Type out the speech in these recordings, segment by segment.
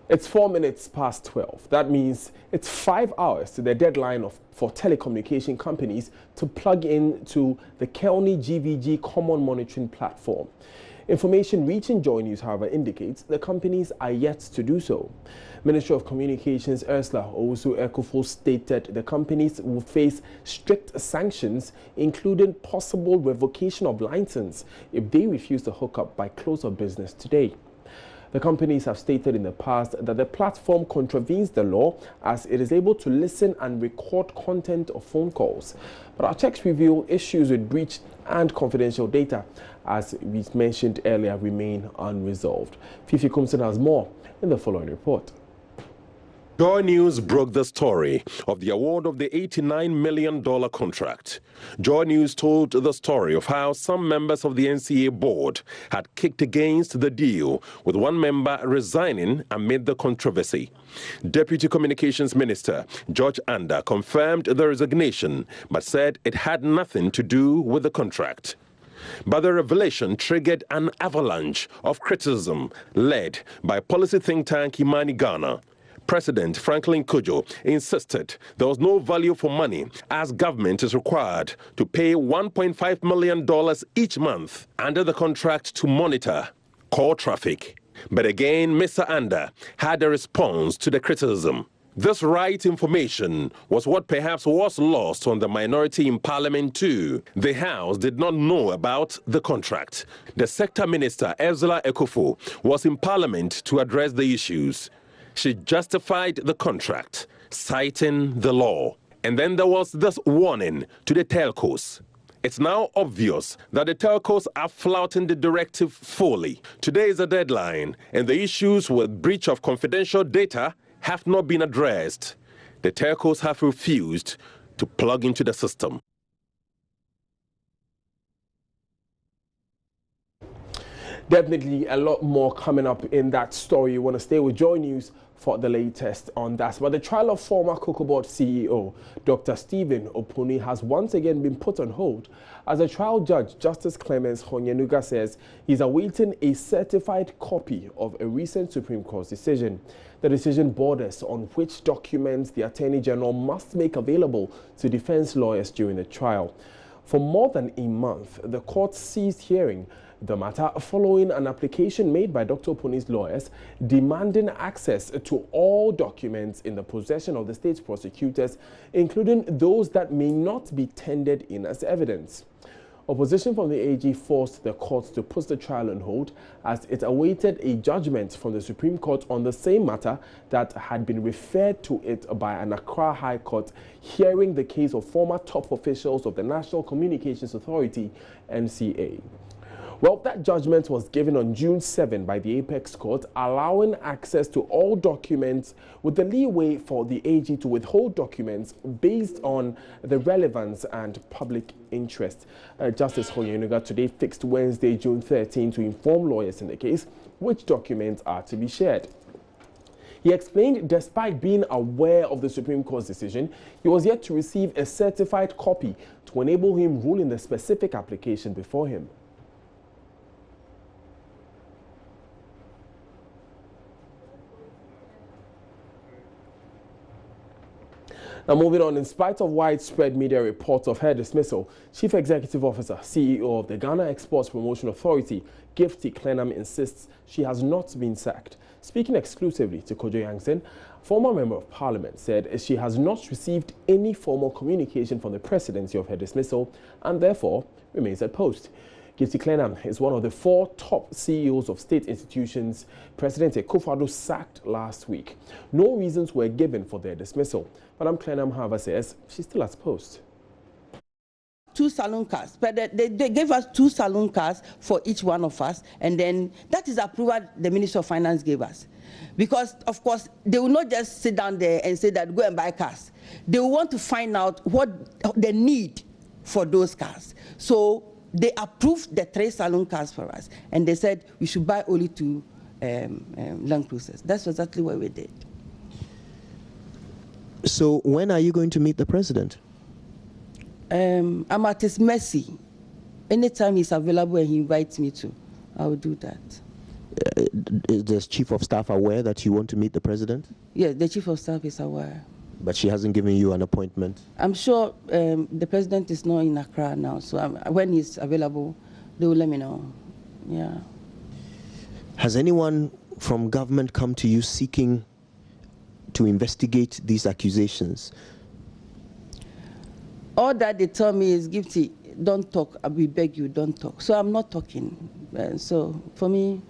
It's 4 minutes past 12. That means it's 5 hours to the deadline for telecommunication companies to plug into the KELNI-GVG common monitoring platform. Information reaching Joy News, however, indicates the companies are yet to do so. Minister of Communications Ursula Owusu-Ekufo stated the companies will face strict sanctions, including possible revocation of license if they refuse to hook up by close of business today. The companies have stated in the past that the platform contravenes the law as it is able to listen and record content of phone calls. But our checks reveal issues with breach and confidential data, as we mentioned earlier, remain unresolved. Fifi Kumson has more in the following report. Joy News broke the story of the award of the $89 million contract. Joy News told the story of how some members of the NCA board had kicked against the deal, with one member resigning amid the controversy. Deputy Communications Minister George Anda confirmed the resignation, but said it had nothing to do with the contract. But the revelation triggered an avalanche of criticism led by policy think tank Imani Ghana. President Franklin Kojo insisted there was no value for money, as government is required to pay $1.5 million each month under the contract to monitor call traffic. But again, Mr. Anda had a response to the criticism. This right information was what perhaps was lost on the minority in Parliament too. The House did not know about the contract. The sector minister, Ursula Ekufo, was in Parliament to address the issues. She justified the contract, citing the law. And then there was this warning to the telcos. It's now obvious that the telcos are flouting the directive fully. Today is the deadline, and the issues with breach of confidential data have not been addressed. The telcos have refused to plug into the system. Definitely a lot more coming up in that story. You want to stay with Joy News for the latest on that. But the trial of former CocoaBoard CEO Dr. Stephen Opuni has once again been put on hold, as a trial judge, Justice Clemens Honyenuga, says he's awaiting a certified copy of a recent Supreme Court decision. The decision borders on which documents the Attorney General must make available to defense lawyers during the trial. For more than a month, the court ceased hearing the matter following an application made by Dr. Opuni's lawyers demanding access to all documents in the possession of the state prosecutors, including those that may not be tendered in as evidence. Opposition from the AG forced the court to put the trial on hold as it awaited a judgment from the Supreme Court on the same matter that had been referred to it by an Accra High Court hearing the case of former top officials of the National Communications Authority, NCA. Well, that judgment was given on June 7 by the Apex Court, allowing access to all documents with the leeway for the AG to withhold documents based on the relevance and public interest. Justice Honyenuga today fixed Wednesday, June 13, to inform lawyers in the case which documents are to be shared. He explained despite being aware of the Supreme Court's decision, he was yet to receive a certified copy to enable him rule in the specific application before him. Now, moving on, in spite of widespread media reports of her dismissal, Chief Executive Officer, CEO of the Ghana Exports Promotion Authority, Gifty Clenham, insists she has not been sacked. Speaking exclusively to Kojo Yankson, former Member of Parliament said she has not received any formal communication from the presidency of her dismissal and therefore remains at post. Gifty Clenham is one of the 4 top CEOs of state institutions President Akufo-Addo sacked last week. No reasons were given for their dismissal. Madam Clenham, however, says she's still at post. 2 saloon cars, but they gave us 2 saloon cars for each one of us, and then that is approval the Minister of Finance gave us. Because, of course, they will not just sit down there and say that go and buy cars. They will want to find out what the need for those cars. So they approved the 3 saloon cars for us, and they said we should buy only 2 Land Cruisers. That's exactly what we did. So when are you going to meet the president? I'm at his mercy. Anytime he's available and he invites me to, I will do that. Is the Chief of Staff aware that you want to meet the President? Yes, the Chief of Staff is aware. But she hasn't given you an appointment? I'm sure the President is not in Accra now, so when he's available, they will let me know. Yeah. Has anyone from government come to you seeking to investigate these accusations? All that they tell me is, Gifty, don't talk. We beg you, don't talk. So I'm not talking. So for me,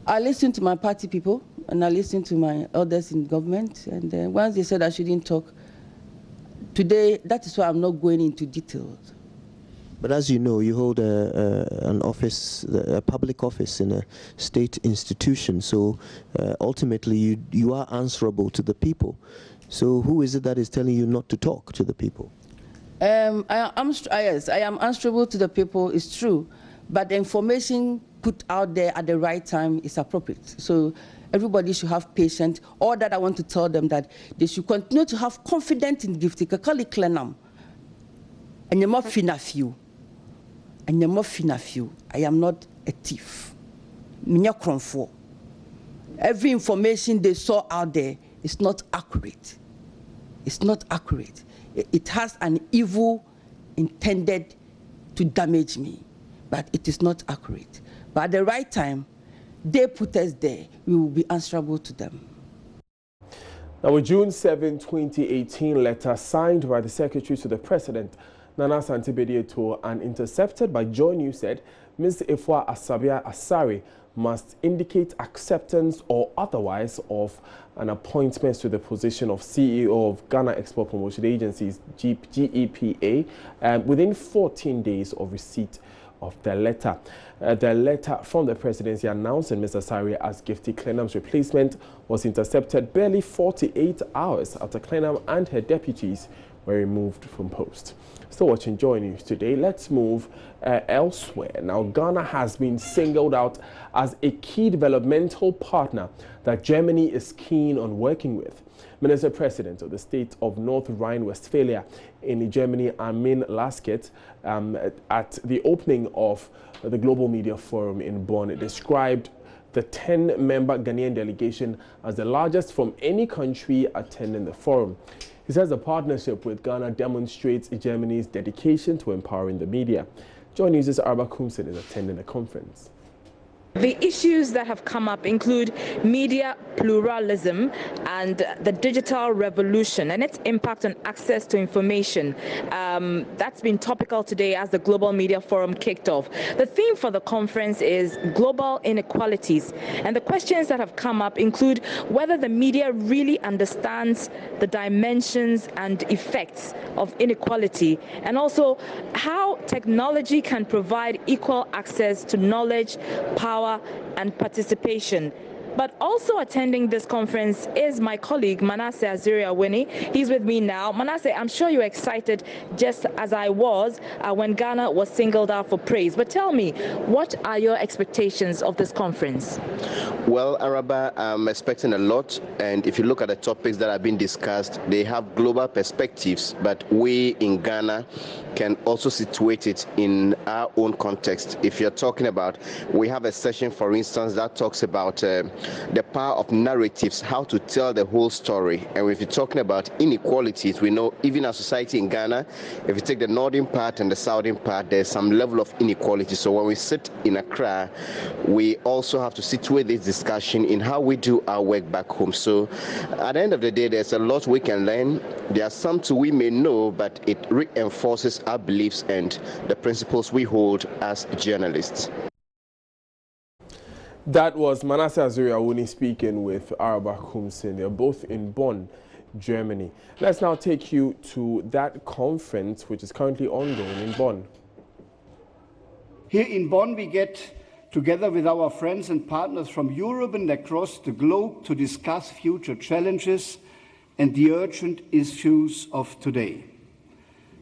I listen to my party people and I listen to my elders in government. And once they said I shouldn't talk, today, that is why I'm not going into details. But as you know, you hold an office, a public office in a state institution. So ultimately, you are answerable to the people. So who is it that is telling you not to talk to the people? Yes, I am answerable to the people, it's true. But the information put out there at the right time is appropriate. So everybody should have patience. All that I want to tell them, that they should continue to have confidence in Gifty Kakali Klenam. And you're more few. And you're more few. I am not a thief. Every information they saw out there is not accurate. It's not accurate. It has an evil intended to damage me, but it is not accurate. But at the right time, they put us there, we will be answerable to them. Now, a June 7, 2018 letter signed by the Secretary to the President, Nana Santibedieto, and intercepted by Joy News said Ms. Efua Asabia Asare must indicate acceptance or otherwise of an appointment to the position of CEO of Ghana Export Promotion Agencies, GEPA, within 14 days of receipt of the letter. The letter from the presidency announcing Mr. Asare as Gifty Klenam's replacement was intercepted barely 48 hours after Klenam and her deputies were removed from post. Still watching Joy News today, let's move elsewhere. Now, Ghana has been singled out as a key developmental partner that Germany is keen on working with. Minister President of the state of North Rhine-Westphalia in Germany, Armin Laschet, at the opening of the Global Media Forum in Bonn, described the 10-member Ghanaian delegation as the largest from any country attending the forum. He says the partnership with Ghana demonstrates Germany's dedication to empowering the media. Joy News' Arba Kumsin is attending the conference. The issues that have come up include media pluralism and the digital revolution and its impact on access to information. That's been topical today as the Global Media Forum kicked off. The theme for the conference is global inequalities, and the questions that have come up include whether the media really understands the dimensions and effects of inequality, and also how technology can provide equal access to knowledge, power, and participation. But also attending this conference is my colleague Manasseh Azuri-Awini. He's with me now. Manasseh, I'm sure you're excited just as I was when Ghana was singled out for praise. But tell me, what are your expectations of this conference? Well, Araba, I'm expecting a lot. And if you look at the topics that have been discussed, they have global perspectives. But we in Ghana can also situate it in our own context. If you're talking about, we have a session, for instance, that talks about the power of narratives, how to tell the whole story. And if you're talking about inequalities, we know even our society in Ghana, if you take the northern part and the southern part, there's some level of inequality. So when we sit in Accra, we also have to situate this discussion in how we do our work back home. So at the end of the day, there's a lot we can learn. There are some too we may know, but it reinforces our beliefs and the principles we hold as journalists. That was Manasseh Azuri-Awini speaking with Araba Kumsin. They're both in Bonn, Germany. Let's now take you to that conference which is currently ongoing in Bonn. Here in Bonn, we get together with our friends and partners from Europe and across the globe to discuss future challenges and the urgent issues of today.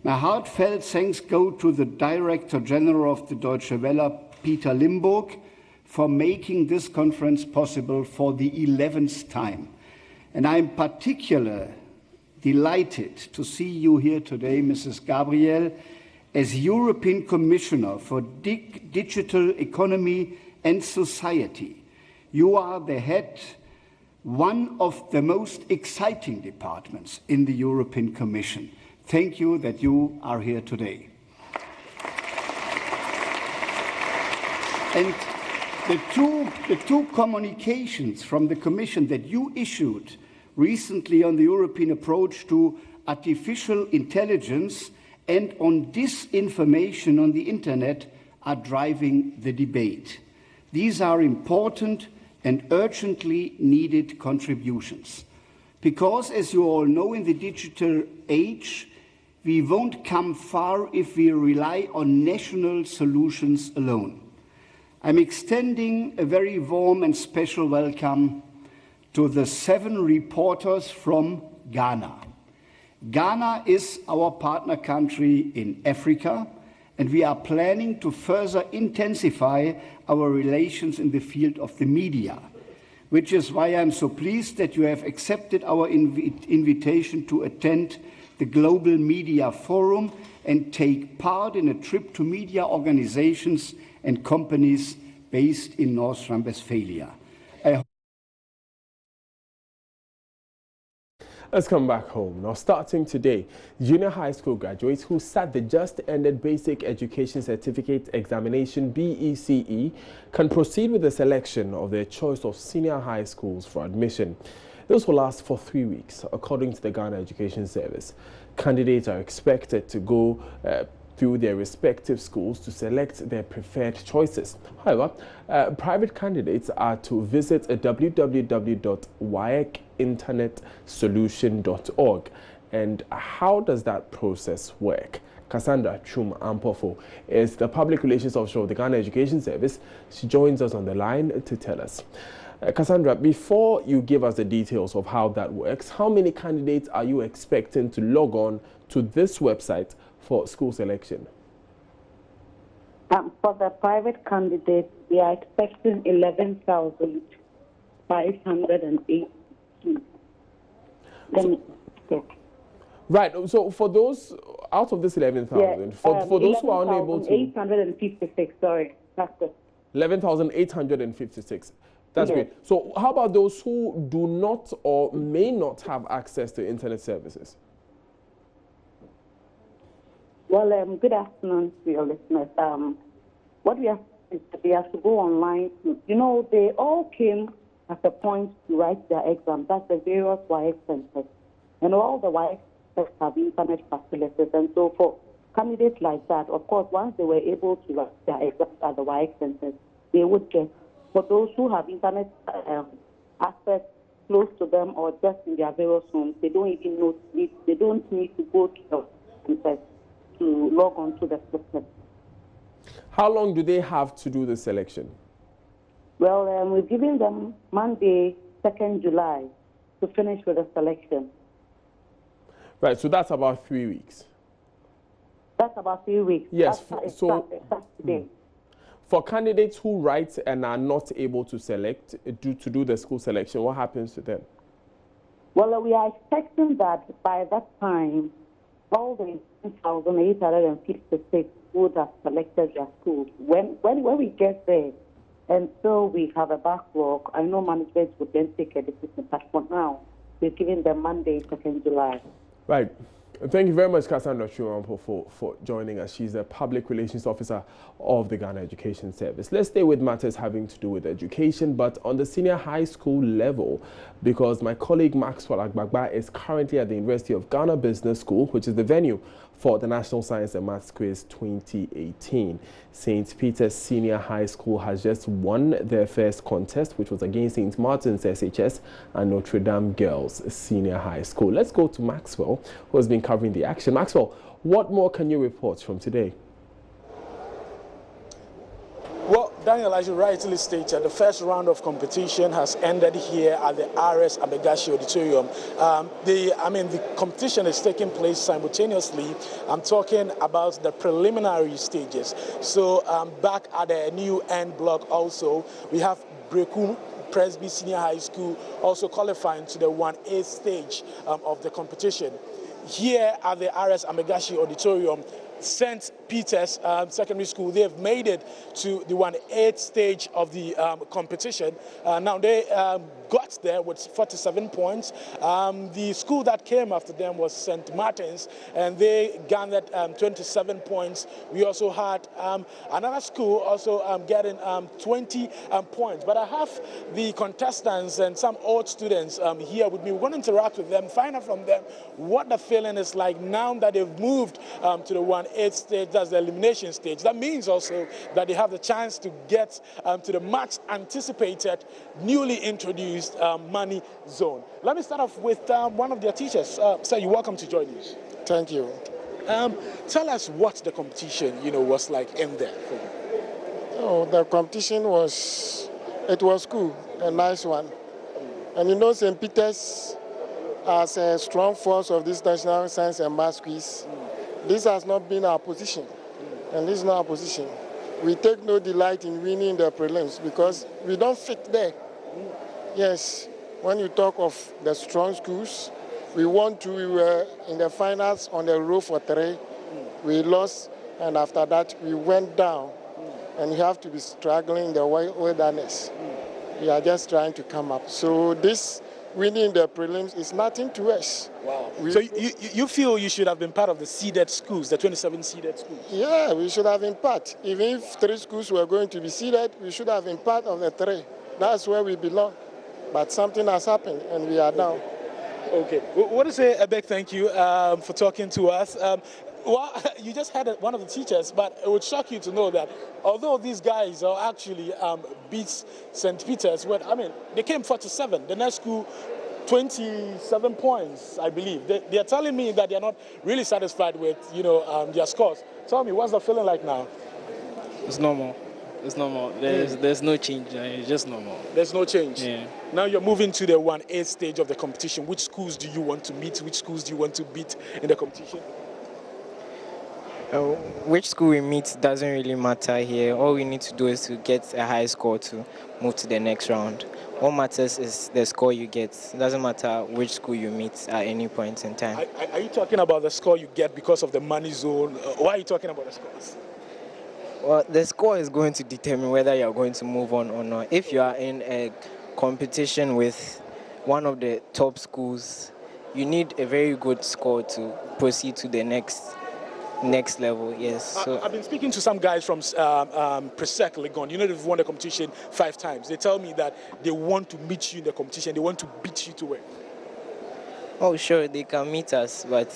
My heartfelt thanks go to the Director General of the Deutsche Welle, Peter Limburg, for making this conference possible for the 11th time. And I'm particularly delighted to see you here today, Mrs. Gabriel, as European Commissioner for Digital Economy and society. You are the head, one of the most exciting departments in the European Commission. Thank you that you are here today. And the two communications from the Commission that you issued recently on the European approach to artificial intelligence and on disinformation on the internet are driving the debate. These are important and urgently needed contributions. Because, as you all know, in the digital age, we won't come far if we rely on national solutions alone. I'm extending a very warm and special welcome to the 7 reporters from Ghana. Ghana is our partner country in Africa, and we are planning to further intensify our relations in the field of the media, which is why I'm so pleased that you have accepted our invitation to attend the Global Media Forum and take part in a trip to media organizations and companies based in North Rhine-Westphalia. Let's come back home. Now, starting today, junior high school graduates who sat the just-ended Basic Education Certificate Examination BECE can proceed with the selection of their choice of senior high schools for admission. This will last for 3 weeks, according to the Ghana Education Service. Candidates are expected to go through their respective schools to select their preferred choices. However, private candidates are to visit www.waecinternetsolution.org. And how does that process work? Cassandra Chum Ampofo is the Public Relations Officer of the Ghana Education Service. She joins us on the line to tell us. Cassandra, before you give us the details of how that works, how many candidates are you expecting to log on to this website for school selection? For the private candidates, we are expecting 11,580. Right. So for those out of this 11,000, for those who are unable to, 856. Sorry, that's it. 11,856. That's great. So how about those who do not or may not have access to internet services? Well, good afternoon to your listeners. What we have is we have to go online. You know, they all came at a point to write their exam. That's the various WAEC centers. And all the WAEC centers have internet facilities. And so for candidates like that, of course, once they were able to write their exams at the WAEC centers, they would get. For those who have internet access close to them or just in their various homes, they don't even know. They don't need to go to the centers to log on to the system. How long do they have to do the selection? Well, we're giving them Monday, 2nd July, to finish with the selection. Right, so that's about 3 weeks. That's about 3 weeks. Yes, today. For candidates who write and are not able to select, to do the school selection, what happens to them? Well, we are expecting that by that time, all the 1,856 would have selected their schools. When we get there, and so we have a backlog, I know management would then take a decision, but for now, we're giving them Monday, 2nd July. Right. Thank you very much, Cassandra Chuampo, for joining us. She's a Public Relations Officer of the Ghana Education Service. Let's stay with matters having to do with education, but on the senior high school level, because my colleague Maxwell Agbagba is currently at the University of Ghana Business School, which is the venue for the National Science and Maths Quiz 2018. St. Peter's Senior High School has just won their first contest, which was against St. Martin's SHS and Notre Dame Girls Senior High School. Let's go to Maxwell, who has been covering the action. Maxwell, what more can you report from today? Well, Daniel, as you rightly stated, the first round of competition has ended here at the RS Abegashi Auditorium. The competition is taking place simultaneously. I'm talking about the preliminary stages. So back at the new end block also, we have Brekum Presby Senior High School also qualifying to the 1A stage of the competition. Here at the RS Abegashi Auditorium, St. Peter's Secondary School. They have made it to the 1/8 stage of the competition. Now they got there with 47 points. The school that came after them was St. Martin's, and they garnered 27 points. We also had another school also getting 20 points. But I have the contestants and some old students here with me. We're going to interact with them, find out from them what the feeling is like now that they've moved to the 1/8 stage, that's the elimination stage. That means also that they have the chance to get to the much anticipated, newly introduced money zone. Let me start off with one of their teachers. Sir, you're welcome to join us. Thank you. Tell us what the competition, was like in there for you. Oh, the competition was cool, a nice one. And St. Peter's, as a strong force of this National Science and Maths quiz, this has not been our position, and this is not our position. We take no delight in winning the prelims because we don't fit there. Yes, when you talk of the strong schools, we were in the finals on the row for 3. We lost, and after that we went down, and you have to be struggling in the wilderness. We are just trying to come up. So this winning the prelims is nothing to us. Wow. So you feel you should have been part of the seeded schools, the 27 seeded schools? Yeah, we should have been part. Even if 3 schools were going to be seeded, we should have been part of the 3. That's where we belong. But something has happened, and we are down. Okay. We want to say a big thank you for talking to us. Well, you just had one of the teachers, but it would shock you to know that although these guys are actually beat St. Peter's, they came 47. The next school, 27 points, I believe. They are telling me that they are not really satisfied with, their scores. Tell me, what's the feeling like now? It's normal. It's normal. There's no change. It's just normal. There's no change? Yeah. Now you're moving to the 1/8 stage of the competition. Which schools do you want to meet? Which schools do you want to beat in the competition? Which school we meet doesn't really matter here. All we need to do is to get a high score to move to the next round. What matters is the score you get. It doesn't matter which school you meet at any point in time. Are you talking about the score you get because of the money zone? Why are you talking about the scores? Well, the score is going to determine whether you're going to move on or not. If you are in a competition with one of the top schools, you need a very good score to proceed to the next level. Yes. So I've been speaking to some guys from Presec Legon. They've won the competition 5 times. They tell me that they want to meet you in the competition. They want to beat you to it. Oh, sure, they can meet us, but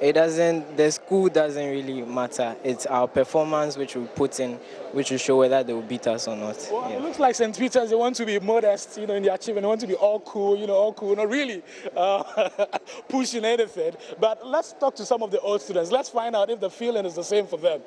the school doesn't really matter. It's our performance which we put in, which will show whether they will beat us or not. Well, yeah. It looks like St. Peter's, they want to be modest, in their achievement. They want to be all cool, not really pushing anything. But let's talk to some of the old students. Let's find out if the feeling is the same for them.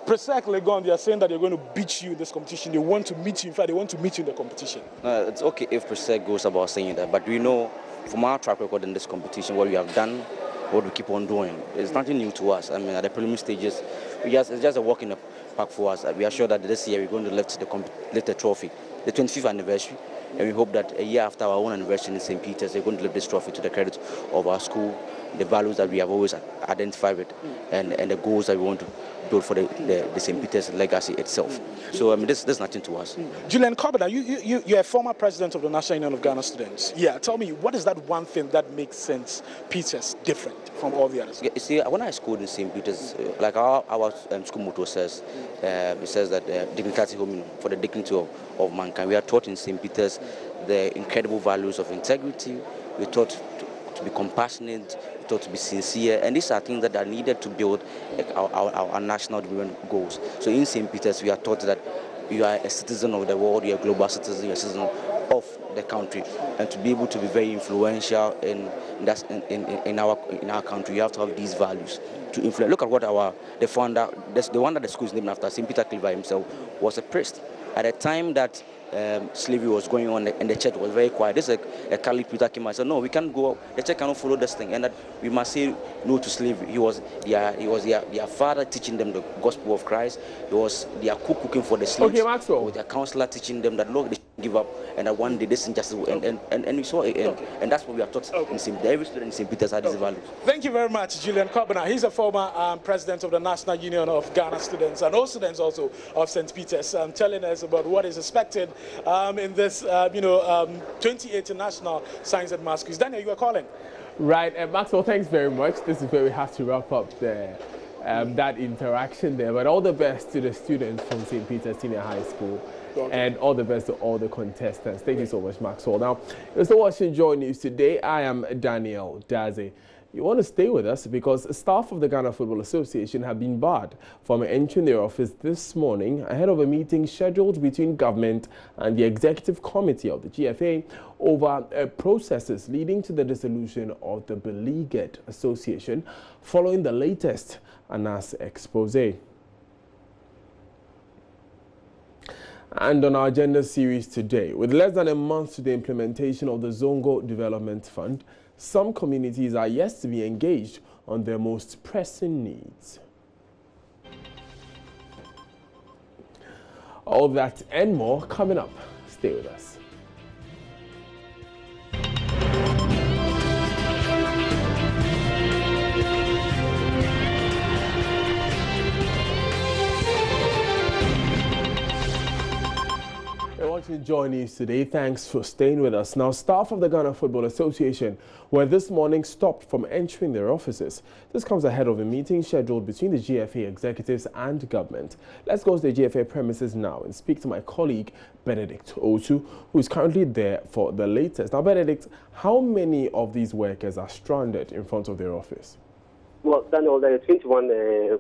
Presec Legon, they are saying that they're going to beat you in this competition. They want to meet you. In fact, they want to meet you in the competition. It's okay if Presec goes about saying that, but we know from our track record in this competition, what we have done, what we keep on doing. It's nothing new to us. At the preliminary stages, it's just a walk in the park for us. We are sure that this year we're going to lift the trophy, the 25th anniversary, and we hope that a year after our own anniversary in St. Peter's, we're going to lift this trophy to the credit of our school, the values that we have always identified with, and the goals that we want to build for the St. Peter's legacy itself. So this is nothing to us. Julian Corbett, you're a former president of the National Union of Ghana Students. Yeah, tell me, what is that one thing that makes St. Peter's different from all the others? You see, when I schooled in St. Peter's, like our school motto says, it says that dignitatis hominum, for the dignity of mankind. We are taught in St. Peter's the incredible values of integrity. We're taught to be compassionate, we're taught to be sincere, and these are things that are needed to build our national development goals. So in St. Peter's, we are taught that you are a citizen of the world, you're a global citizen, you're a citizen of the country, and to be able to be very influential in our country, you have to have these values to influence. Look at what the founder, the one that the school is named after, St. Peter Cleaver himself, was a priest. At a time that slavery was going on and the church was very quiet, this is a Catholic Peter came and said, no, we can't go, the church cannot follow this thing, and that we must say no to slavery. He was their father teaching them the gospel of Christ. He was their cook cooking for the slaves. Okay, Maxwell. With their counselor teaching them that, look, they should give up, and that one day this injustice will end. And we saw it, and that's what we are taught in St. Every student in St. Peter's had these values. Thank you very much, Julian Kobana. He's a former president of the National Union of Ghana Students, and all students also of St. Peter's, telling us about what is expected in this, 2018 National Science and Maths Quiz. Daniel, you were calling. Right, Maxwell, thanks very much. This is where we have to wrap up that interaction there. But all the best to the students from St. Peter's Senior High School. And all the best to all the contestants. Thank you so much, Maxwell. Now, you're still watching Joy News today. I am Daniel Daze. You want to stay with us because staff of the Ghana Football Association have been barred from entering their office this morning ahead of a meeting scheduled between government and the executive committee of the GFA over processes leading to the dissolution of the beleaguered association following the latest ANAS expose. And on our agenda series today, with less than a month to the implementation of the Zongo Development Fund, some communities are yet to be engaged on their most pressing needs. All that and more coming up. Stay with us. Watching Joy News today. Thanks for staying with us. Now, staff of the Ghana Football Association were this morning stopped from entering their offices. This comes ahead of a meeting scheduled between the GFA executives and government. Let's go to the GFA premises now and speak to my colleague Benedict Otu, who is currently there for the latest. Now, Benedict, how many of these workers are stranded in front of their office? Well, Daniel, there are 21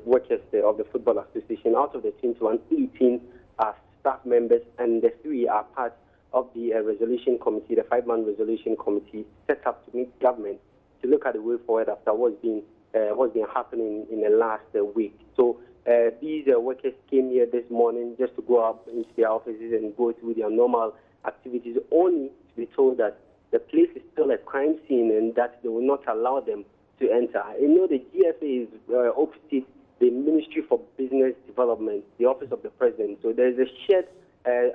workers of the Football Association. Out of the 21, 18 are staff members, and the 3 are part of the resolution committee, the 5-man resolution committee set up to meet government to look at the way forward after what's been happening in the last week. So these workers came here this morning just to go up into their offices and go through their normal activities, only to be told that the place is still a crime scene and that they will not allow them to enter. You know, the GFA is opposite the Ministry for Business Development, the Office of the President. So there is a shed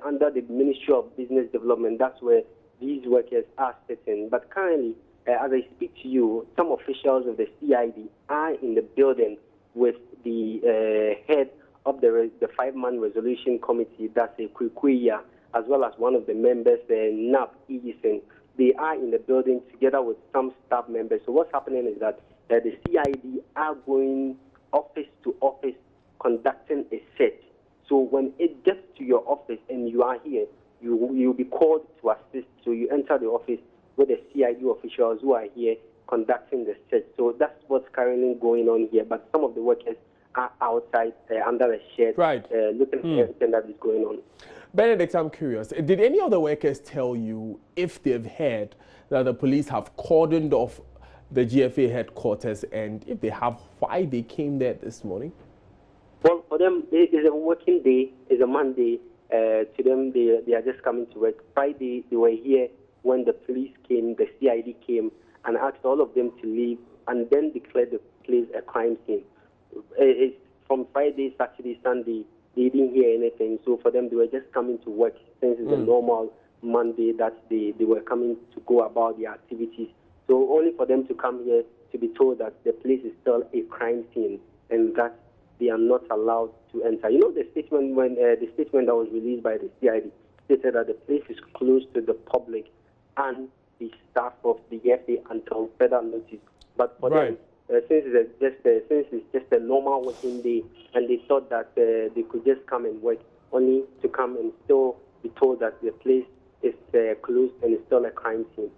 under the Ministry of Business Development. That's where these workers are sitting. But currently, as I speak to you, some officials of the CID are in the building with the head of the 5-man resolution committee, that's Kwekuya, as well as one of the members, Nab Edison. They are in the building together with some staff members. So what's happening is that the CID are going office to office conducting a search. So when it gets to your office and you are here, you'll be called to assist. So you enter the office with the CID officials who are here conducting the search. So that's what's currently going on here. But some of the workers are outside under a shed, looking at everything that is going on. Benedict, I'm curious. Did any of the workers tell you if they've heard that the police have cordoned off the GFA headquarters, and if they have, why they came there this morning? Well, for them, it is a working day. It's a Monday. To them, they are just coming to work. Friday, they were here when the police came, the CID came, and asked all of them to leave, and then declared the place a crime scene. It's from Friday, Saturday, Sunday, they didn't hear anything. So for them, they were just coming to work since it's a normal Monday that they were coming to go about their activities. So only for them to come here to be told that the place is still a crime scene and that they are not allowed to enter. You know, the statement that was released by the CID stated that the place is closed to the public and the staff of the FA until further notice. But for them, since it's just a normal working day, and they thought that they could just come and work, only to come and still be told that the place is closed and it's still a crime scene.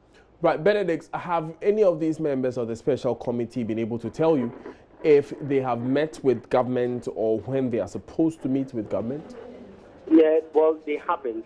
Right, Benedict, have any of these members of the special committee been able to tell you if they have met with government or when they are supposed to meet with government? Yeah, well, they haven't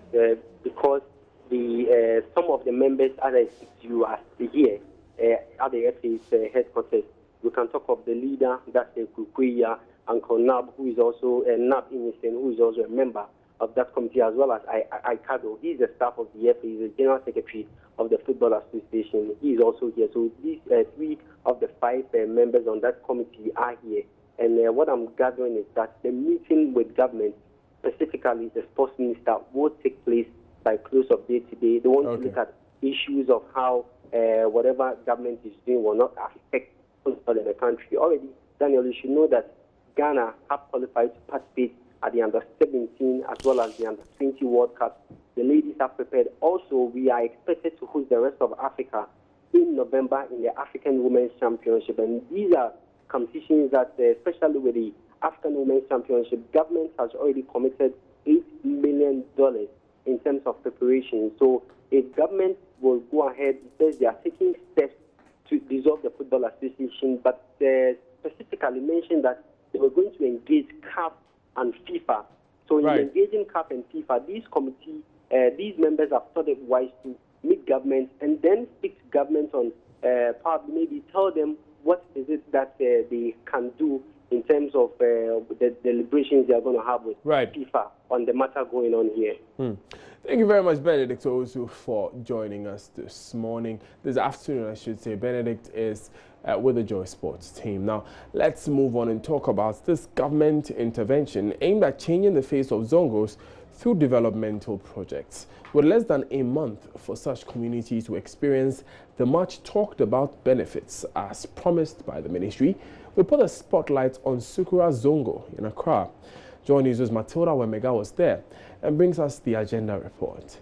because some of the members, as I speak to you, are here at the FA's headquarters. We can talk of the leader, that's Kwekuya, Uncle Nab, who is also Nab Innocent, who is also a member of that committee, as well as Aikado. He's the staff of the FA, he's the General Secretary of the Football Association. He is also here. So these 3 of the 5 members on that committee are here. And what I'm gathering is that the meeting with government, specifically the sports minister, will take place by close of day today. They want to look at issues of how whatever government is doing will not affect football in the country. Already, Daniel, you should know that Ghana have qualified to participate at the under-17 as well as the under-20 World Cup. The ladies have prepared. Also, we are expected to host the rest of Africa in November in the African Women's Championship. And these are competitions that, especially with the African Women's Championship, government has already committed $8 million in terms of preparation. So if government will go ahead, because they are taking steps to dissolve the Football Association, but specifically mentioned that they were going to engage CAF and FIFA. So in engaging CAF and FIFA, these committee, these members have thought it wise to meet government and then speak to government on probably maybe tell them what is it that they can do in terms of the deliberations they are going to have with FIFA on the matter going on here. Thank you very much, Benedict, also for joining us this morning. This afternoon, I should say. Benedict is with the Joy Sports team. Now, let's move on and talk about this government intervention aimed at changing the face of Zongos through developmental projects. With less than a month for such communities to experience the much talked about benefits as promised by the ministry, we put a spotlight on Sukura Zongo in Accra. Joy News' Matilda Wemega was there and brings us the agenda report.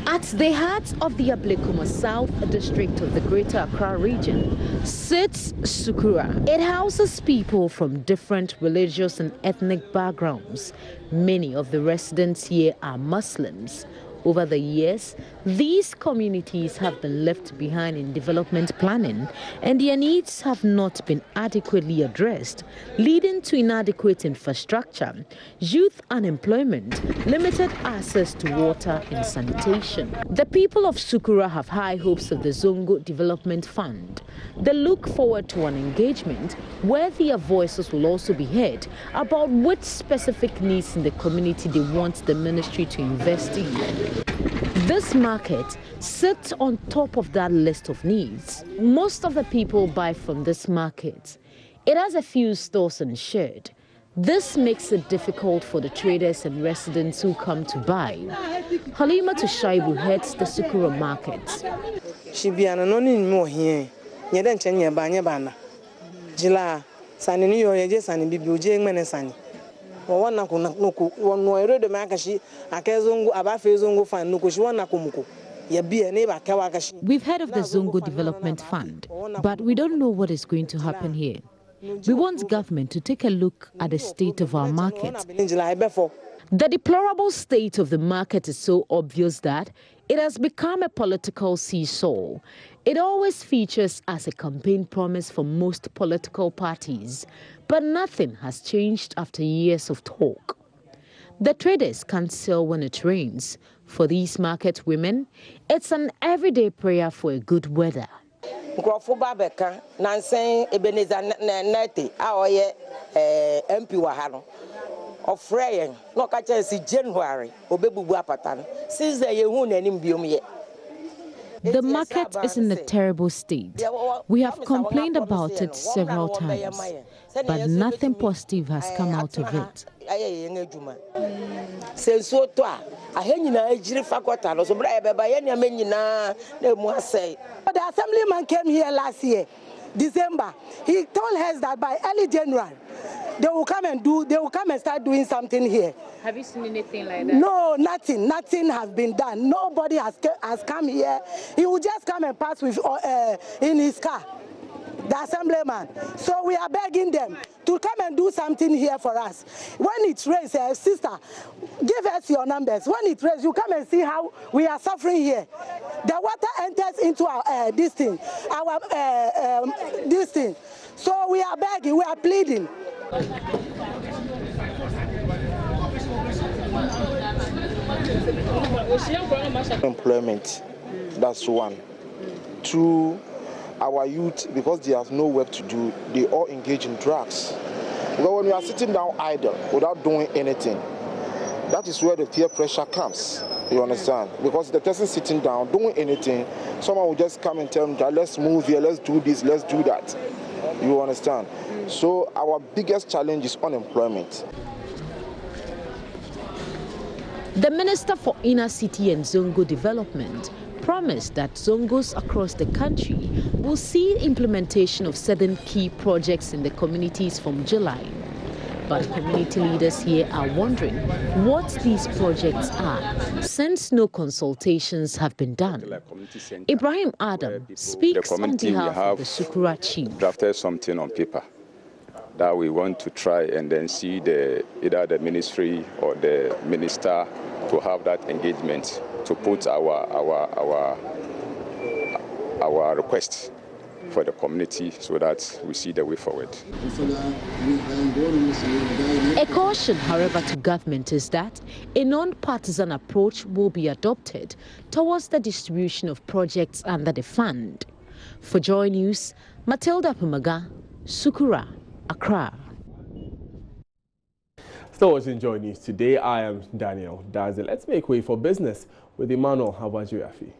At the heart of the Ablekuma South District of the Greater Accra region sits Sukura. It houses people from different religious and ethnic backgrounds. Many of the residents here are Muslims. Over the years, these communities have been left behind in development planning, and their needs have not been adequately addressed, leading to inadequate infrastructure, youth unemployment, limited access to water and sanitation. The people of Sukura have high hopes of the Zongo Development Fund. They look forward to an engagement where their voices will also be heard about which specific needs in the community they want the ministry to invest in. This market sits on top of that list of needs. Most of the people buy from this market. It has a few stores and shed. This makes it difficult for the traders and residents who come to buy. Halima Tushaibu heads the Sukura market. We've heard of the Zongo Development Fund, but we don't know what is going to happen here. We want government to take a look at the state of our market. The deplorable state of the market is so obvious that it has become a political seesaw. It always features as a campaign promise for most political parties, but nothing has changed after years of talk. The traders can't sell when it rains. For these market women, it's an everyday prayer for a good weather. The market is in a terrible state. We have complained about it several times, but nothing positive has come out of it. The assemblyman came here last year, December. He told us that by early January, they will come and start doing something here. Have you seen anything like that? No, nothing has been done. Nobody has come here. He will just come and pass with in his car, the assemblyman. So we are begging them to come and do something here for us. When it rains, sister, give us your numbers. When it rains, you come and see how we are suffering here. The water enters into our this thing. So we are begging, we are pleading. Employment, that's one. Two, our youth, because they have no work to do, they all engage in drugs. Because when you are sitting down idle without doing anything, that is where the peer pressure comes. You understand? Because the person sitting down doing anything, someone will just come and tell them that let's move here, let's do this, let's do that. You understand? So our biggest challenge is unemployment. The Minister for Inner City and Zongo Development promised that zongos across the country will see implementation of certain key projects in the communities from July. But community leaders here are wondering what these projects are, since no consultations have been done. Ibrahim Adam speaks on behalf of the Sukura chief. Drafted something on paper that we want to try and then see either the ministry or the minister to have that engagement to put our request for the community so that we see the way forward. A caution, however, to government is that a non-partisan approach will be adopted towards the distribution of projects under the fund. For Joy News, Matilda Pumaga, Sukura, Accra. Still watching Joy News today, I am Daniel Daze. Let's make way for business with Emmanuel Habajuafi.